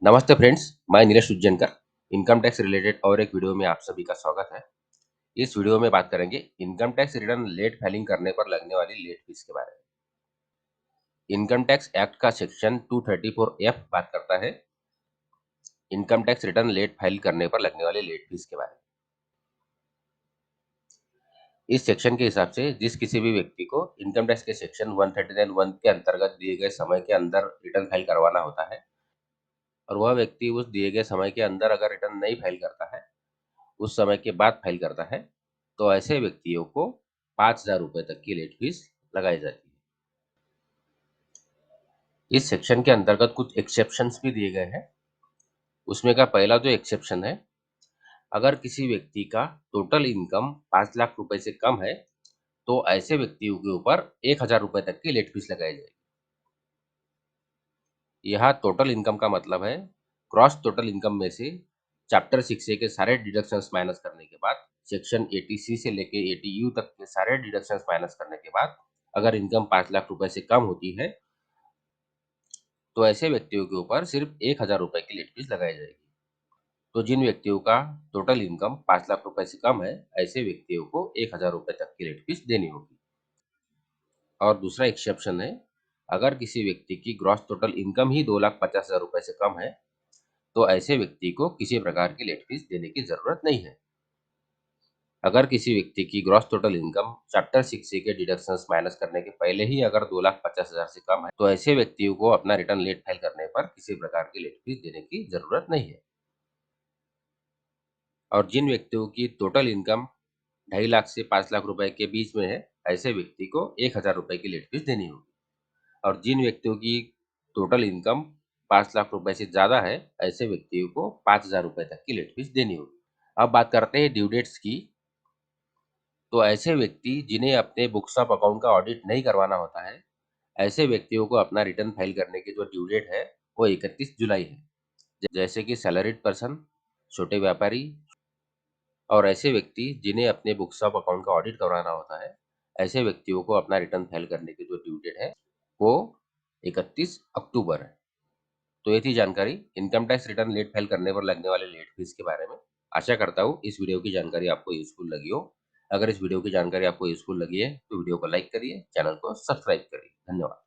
नमस्ते फ्रेंड्स, मैं Neeraj Ujjainkar. Income tax related और एक वीडियो में आप सभी का स्वागत है। इस वीडियो में बात करेंगे income tax return late filing करने पर लगने वाली लेट फीस के बारे में। इनकम टैक्स एक्ट का सेक्शन 234F बात करता है income tax return late file करने पर लगने वाली लेट फीस के बारे में। इस सेक्शन के हिसाब से जिस किसी भी व्यक्ति को इनकम टैक्स के सेक्शन 139(1) के अंतर्गत दिए गए समय के अंदर रिटर्न फाइल करवाना होता है और वह व्यक्ति उस दिए गए समय के अंदर अगर रिटर्न नहीं फाइल करता है, उस समय के बाद फाइल करता है, तो ऐसे व्यक्तियों को 5,000 रुपए तक की लेट फीस लगाई जाती है। इस सेक्शन के अंतर्गत कुछ एक्सेप्शंस भी दिए गए हैं। उसमें का पहला जो एक्सेप्शन है, अगर किसी व्यक्ति का टोटल इनकम 5 लाख रुपए से कम है, तो ऐसे व्यक्तियों के ऊपर 1,000 रुपए तक की लेट फीस लगाई जाएगी। यहाँ टोटल इनकम का मतलब है क्रॉस टोटल इनकम में से चैप्टर 6A के सारे डिडक्शंस माइनस करने के बाद, सेक्शन 80C से लेके 80U तक के सारे डिडक्शंस माइनस करने के बाद अगर इनकम 5 लाख रुपए से कम होती है, तो ऐसे व्यक्तियों के ऊपर सिर्फ 1,000 रुपए की लेट फीस लगाई जाएगी। तो जिन व्यक्तियों का टोटल इनकम 5 लाख रुपए से कम है, ऐसे व्यक्तियों को 1,000 रुपए तक की लेट फीस देनी होगी। और दूसरा एक्सेप्शन है, अगर किसी व्यक्ति की ग्रॉस टोटल इनकम ही 2,50,000 रुपए से कम है, तो ऐसे व्यक्ति को किसी प्रकार की लेट फीस देने की जरूरत नहीं है। अगर किसी व्यक्ति की gross total income chapter 6A के डिडक्शंस माइनस करने के पहले ही अगर 2,50,000 से कम है, तो ऐसे व्यक्तियों को अपना रिटर्न लेट फाइल करने पर किसी प्रकार की लेट फीस देने की जरूरत नहीं है। और जिन व्यक्तियों की टोटल इनकम 2.5 लाख से 5 लाख रुपए के बीच में है, ऐसे व्यक्ति को 1,000 रुपए की लेट फीस देनी होगी। और जिन व्यक्तियों की टोटल इनकम 5 लाख रुपए से ज्यादा है, ऐसे व्यक्तियों को 5,000 रुपए तक की लेट फीस देनी होगी। अब बात करते हैं ड्यू डेट्स की। तो ऐसे व्यक्ति जिन्हें अपने बुक्स ऑफ अकाउंट का ऑडिट नहीं करवाना होता है, ऐसे व्यक्तियों को अपना रिटर्न फाइल करने की जो ड्यू डेट है, वो 31 जुलाई है। जैसे कि सैलरीड पर्सन, छोटे व्यापारी और ऐसे व्यक्ति जिन्हें अपने बुक्स ऑफ अकाउंट का ऑडिट करवाना होता है, ऐसे व्यक्तियों को अपना रिटर्न फाइल करने की जो ड्यू डेट है, वो 31 अक्टूबर है। तो ये थी जानकारी income tax return late file करने पर लगने वाले लेट फीस के बारे में। आशा करता हूँ इस वीडियो की जानकारी आपको यूजफुल लगी हो। अगर इस वीडियो की जानकारी आपको यूजफुल लगी है, तो वीडियो को लाइक करिए, चैनल को सब्सक्राइब करिए। धन्यवाद।